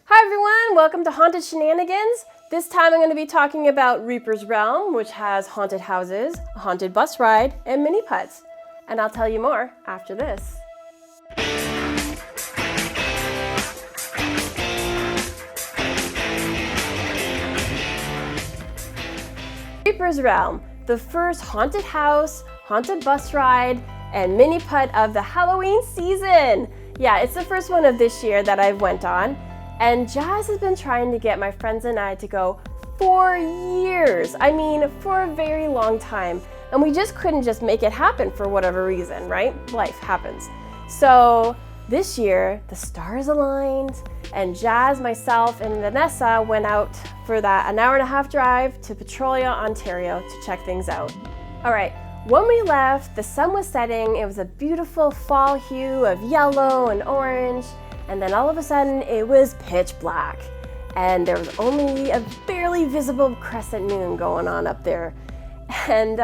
Hi everyone, welcome to Haunted Shenanigans. This time I'm going to be talking about Reaper's Realm, which has haunted houses, a haunted bus ride, and mini putts. And I'll tell you more after this. Reaper's Realm, the first haunted house, haunted bus ride, and mini putt of the Halloween season. Yeah, it's the first one of this year that I've went on. And Jazz has been trying to get my friends and I to go for years. I mean, for a very long time. And we just couldn't just make it happen for whatever reason, right? Life happens. So this year, the stars aligned, and Jazz, myself, and Vanessa went out for that an hour and a half drive to Petrolia, Ontario to check things out. All right, when we left, the sun was setting. It was a beautiful fall hue of yellow and orange. And then all of a sudden, it was pitch black. And there was only a barely visible crescent moon going on up there. And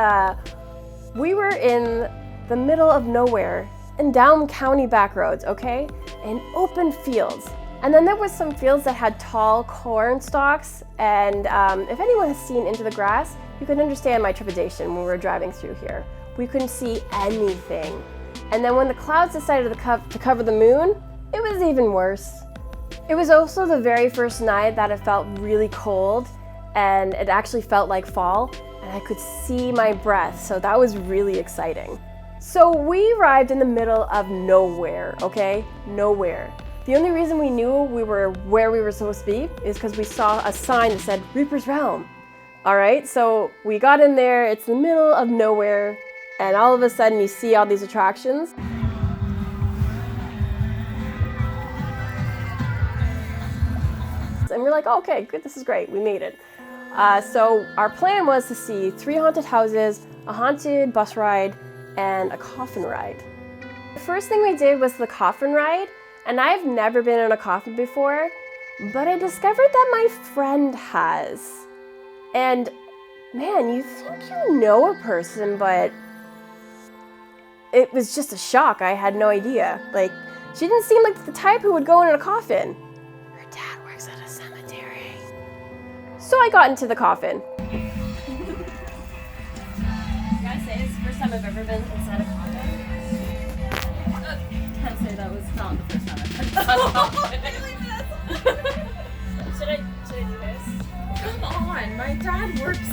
we were in the middle of nowhere, in down county back roads, okay? In open fields. And then there was some fields that had tall corn stalks. And if anyone has seen into the grass, you can understand my trepidation when we were driving through here. We couldn't see anything. And then when the clouds decided to cover the moon, it was even worse. It was also the very first night that it felt really cold and it actually felt like fall and I could see my breath, so that was really exciting. So we arrived in the middle of nowhere, okay? Nowhere. The only reason we knew we were where we were supposed to be is because we saw a sign that said Reaper's Realm. All right, so we got in there, it's the middle of nowhere, and all of a sudden you see all these attractions. And we're like, oh, okay, good, this is great, we made it. So our plan was to see 3 haunted houses, a haunted bus ride, and a coffin ride. The first thing we did was the coffin ride, and I've never been in a coffin before, but I discovered that my friend has. And man, you think you know a person, but it was just a shock. I had no idea. Like, she didn't seem like the type who would go in a coffin. Her dad works at a cemetery. So I got into the coffin. I gotta say, it's the first time I've ever been inside a coffin. Can't say that was not the first time I've been inside a coffin. Should I do this? Come on, my dad works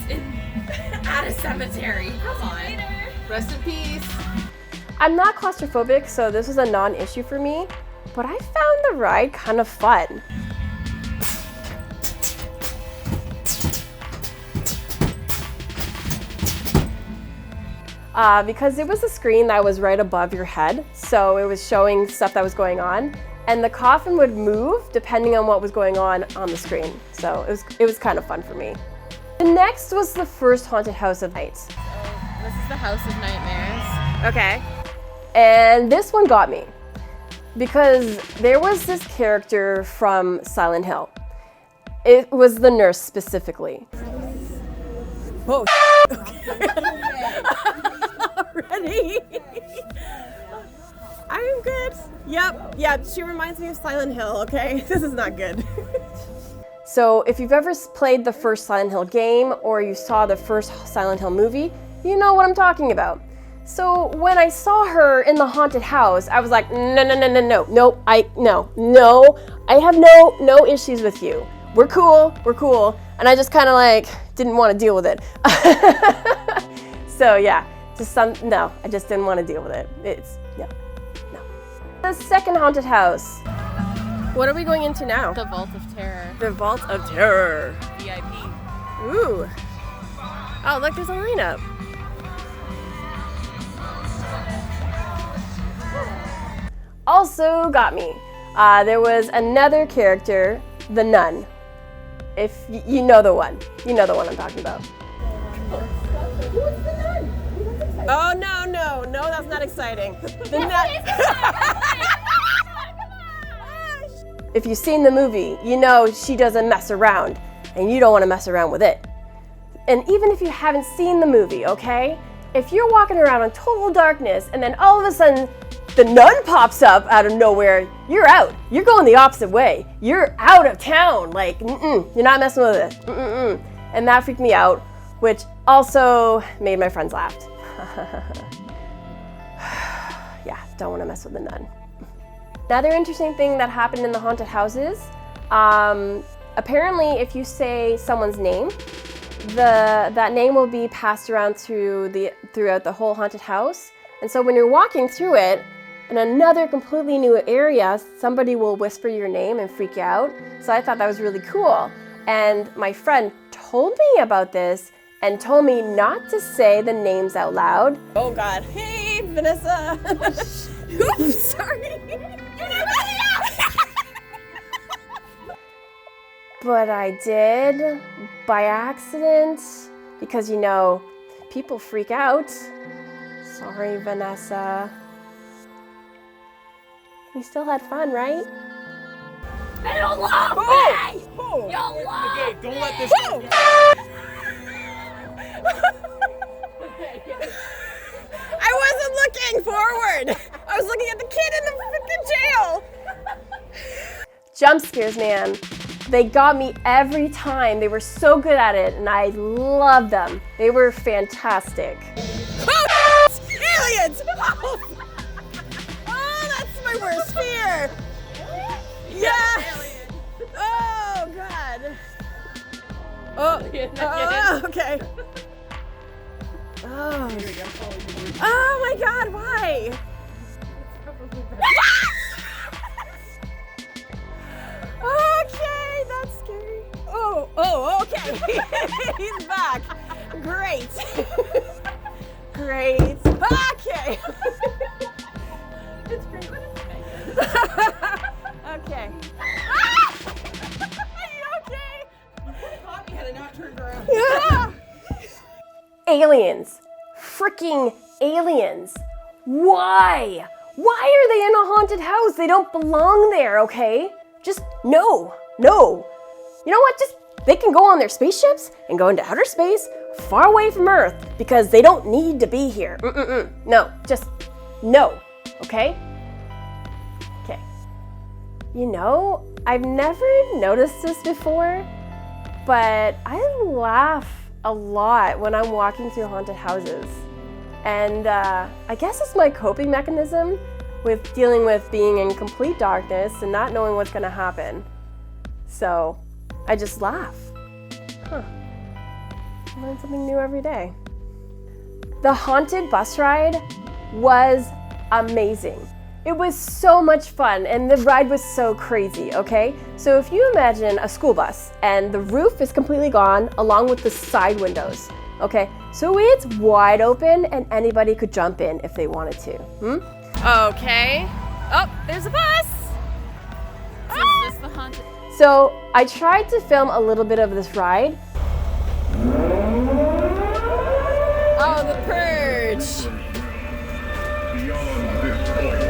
at a cemetery. Come on. Rest in peace. I'm not claustrophobic, so this was a non-issue for me, but I found the ride kind of fun. Because there was a screen that was right above your head, so it was showing stuff that was going on, and the coffin would move depending on what was going on the screen. So it was kind of fun for me. The next was the first haunted house of night. So this is the House of Nightmares. Okay. And this one got me because there was this character from Silent Hill. It was the nurse specifically. Whoa. Ready? I'm good. Yep, she reminds me of Silent Hill, okay? This is not good. So if you've ever played the first Silent Hill game or you saw the first Silent Hill movie, you know what I'm talking about. So when I saw her in the haunted house, I was like, no, I have no issues with you. We're cool. And I just kind of like didn't want to deal with it. So yeah, I just didn't want to deal with it. No. The second haunted house. What are we going into now? The Vault of Terror. The Vault of Terror. VIP. Ooh. Oh, look, there's a lineup. Also got me. There was another character, the nun. If you know the one. You know the one I'm talking about. Who is the nun? Oh, no, that's not exciting. The nun. If you've seen the movie, you know she doesn't mess around, and you don't want to mess around with it. And even if you haven't seen the movie, okay? If you're walking around in total darkness, and then all of a sudden, the nun pops up out of nowhere, you're out. You're going the opposite way. You're out of town. Like, you're not messing with it. And that freaked me out, which also made my friends laugh. Yeah, don't want to mess with the nun. Another interesting thing that happened in the haunted houses, apparently if you say someone's name, that name will be passed around throughout the whole haunted house. And so when you're walking through it, in another completely new area, somebody will whisper your name and freak you out. So I thought that was really cool. And my friend told me about this and told me not to say the names out loud. Oh God. Hey, Vanessa. Oops, sorry. But I did by accident because, you know, people freak out. Sorry, Vanessa. We still had fun, right? They don't love me! You love me! Don't let this go. I wasn't looking forward. I was looking at the kid in the freaking jail. Jump scares, man. They got me every time. They were so good at it, and I loved them. They were fantastic. Oh, aliens! Oh, that's my worst fear. Yeah. Oh, God. Oh, okay. Oh. Oh my God, why? Okay, that's scary. Oh, okay. He's back. Great. Great. Okay. It's great when it's Okay. Are you okay? Caught me had I not turned around. Yeah. Aliens. Freaking aliens. Why? Why are they in a haunted house? They don't belong there, okay? Just no. You know what? Just they can go on their spaceships and go into outer space far away from Earth because they don't need to be here. No, just no, okay? Okay. You know, I've never noticed this before, but I laugh a lot when I'm walking through haunted houses. And I guess it's my coping mechanism with dealing with being in complete darkness and not knowing what's gonna happen. So I just laugh. Huh. I learn something new every day. The haunted bus ride was amazing. It was so much fun and the ride was so crazy, okay? So if you imagine a school bus and the roof is completely gone along with the side windows, okay? So it's wide open and anybody could jump in if they wanted to. Okay. Oh, there's a bus. Is this the haunted? So I tried to film a little bit of this ride. Oh, the purge. Beyond this point,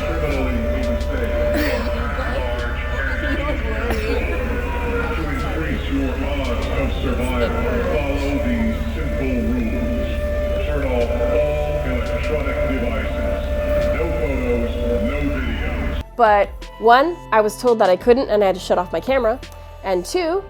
criminally insane, to increase your odds of survival, follow these simple rules. Turn off all electronic devices. No photos, no videos. But one, I was told that I couldn't and I had to shut off my camera. And two,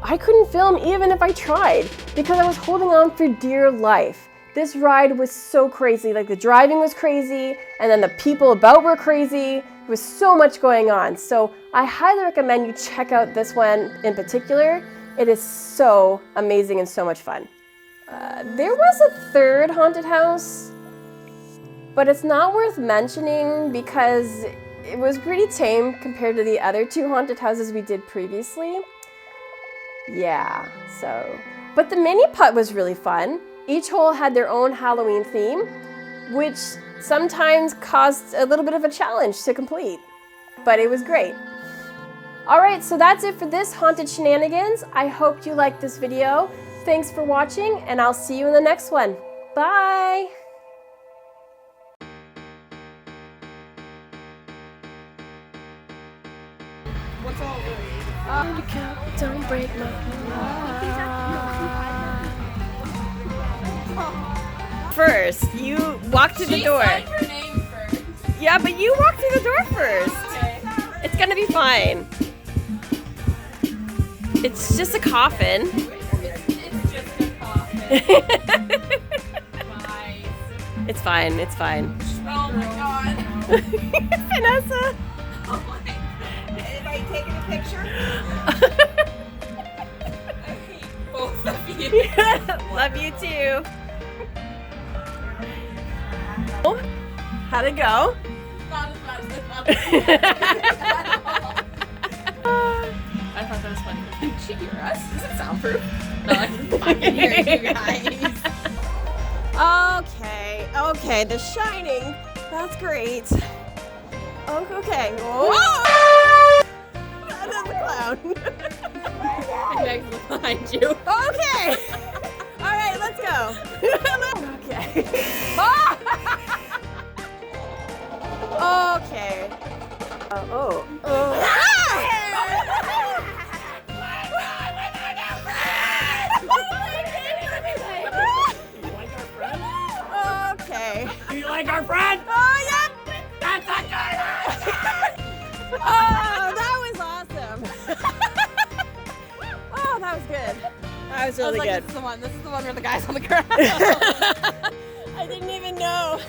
I couldn't film even if I tried because I was holding on for dear life. This ride was so crazy. Like the driving was crazy and then the people about were crazy. There was so much going on. So I highly recommend you check out this one in particular. It is so amazing and so much fun. There was a third haunted house, but it's not worth mentioning because it was pretty tame compared to the other two haunted houses we did previously. Yeah, so. But the mini putt was really fun. Each hole had their own Halloween theme, which sometimes caused a little bit of a challenge to complete. But it was great. All right, so that's it for this Haunted Shenanigans. I hope you liked this video. Thanks for watching, and I'll see you in the next one. Bye! What's all this? Don't break my heart. First, you walk to the door. She signed her name first. Yeah, but you walk through the door first. Okay. It's gonna be fine. It's just a coffin. It's just a coffin. Nice. It's fine. It's fine. Oh my god. Vanessa. Oh my god. Anybody taking a picture? I hate both of you. Love you too. How'd it go? Not as much as I thought that was funny. Can she hear us? Is it soundproof? No, I can fucking hear you guys. Okay, The Shining. That's great. Oh, okay. Whoa! That is a clown. And Meg's behind you. Okay. All right, let's go. Okay. Okay. Okay. Do you like our friend? Oh, yeah. That's a good Oh, that was awesome. Oh, that was good. That was really good. This is the one. This is the one where the guy's on the ground. I didn't even know.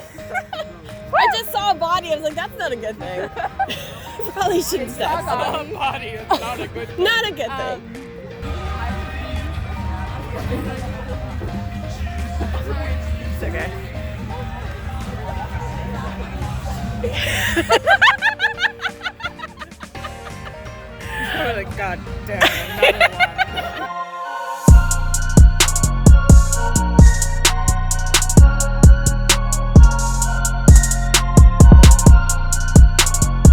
I just saw a body. I was like, that's not a good thing. Probably shouldn't say. body. It's not a good Not a good thing. It's okay. God damn.